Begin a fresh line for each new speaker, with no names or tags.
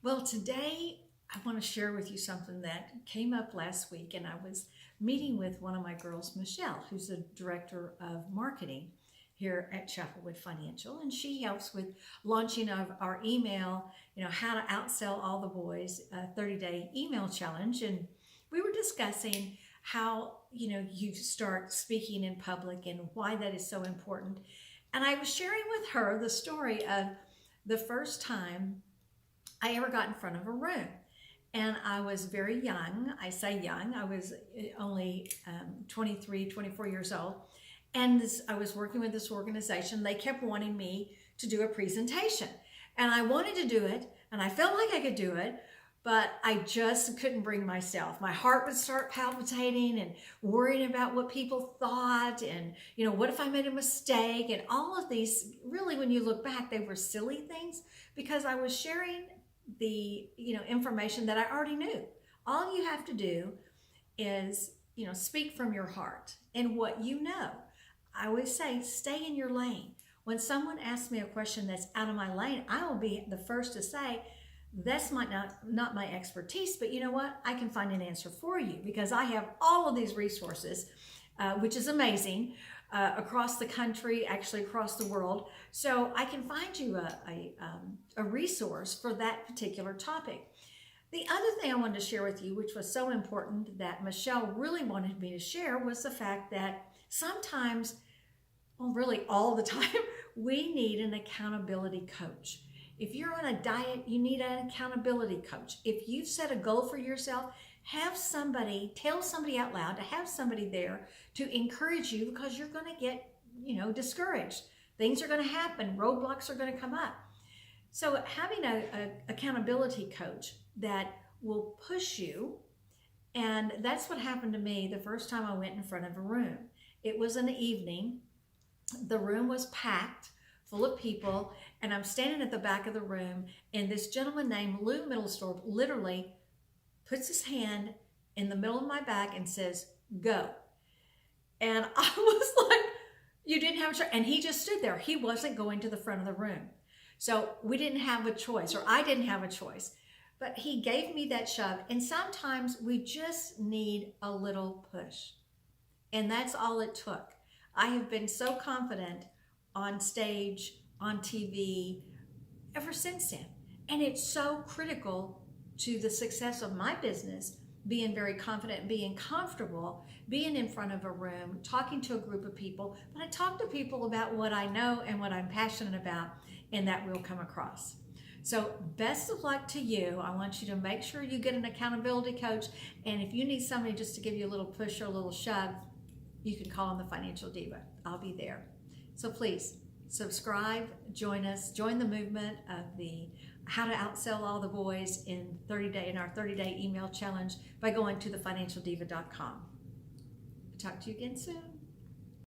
Well, today I want to share with you something that came up last week, and I was meeting with one of my girls, Michelle, who's the director of marketing here at ChappelWood Financial, and she helps with launching of our email, how to outsell all the boys, a 30-day email challenge. And we were discussing how, you start speaking in public and why that is so important. And I was sharing with her the story of the first time I ever got in front of a room. And I was very young. I say young, I was only 23, 24 years old. And I was working with this organization. They kept wanting me to do a presentation. And I wanted to do it, and I felt like I could do it, but I just couldn't bring myself. My heart would start palpitating and worrying about what people thought, and what if I made a mistake, and all of these, really, when you look back, they were silly things because I was sharing the information that I already knew. All you have to do is speak from your heart and what you know. I always say, stay in your lane. When someone asks me a question that's out of my lane, I will be the first to say, that's not my expertise, but you know what? I can find an answer for you because I have all of these resources, which is amazing, across the country, actually across the world. So I can find you a resource for that particular topic. The other thing I wanted to share with you, which was so important that Michelle really wanted me to share, was the fact that sometimes, well, really all the time, we need an accountability coach. If you're on a diet, you need an accountability coach. If you've set a goal for yourself, tell somebody out loud to have somebody there to encourage you, because you're going to get, discouraged. Things are going to happen. Roadblocks are going to come up. So having a accountability coach that will push you, and that's what happened to me the first time I went in front of a room. It was an evening. The room was packed, full of people, and I'm standing at the back of the room, and this gentleman named Lou Middlestorp literally puts his hand in the middle of my back and says, "Go." And I was like, you didn't have a choice. And he just stood there. He wasn't going to the front of the room. So we didn't have a choice, or I didn't have a choice. But he gave me that shove. And sometimes we just need a little push. And that's all it took. I have been so confident on stage, on TV, ever since then. And it's so critical to the success of my business, being very confident, being comfortable, being in front of a room, talking to a group of people. But I talk to people about what I know and what I'm passionate about, and that will come across. So best of luck to you. I want you to make sure you get an accountability coach. And if you need somebody just to give you a little push or a little shove, you can call on the Financial Diva. I'll be there. So please subscribe, join us, join the movement of the How to Outsell All the Boys in our 30-day email challenge by going to thefinancialdiva.com. Talk to you again soon.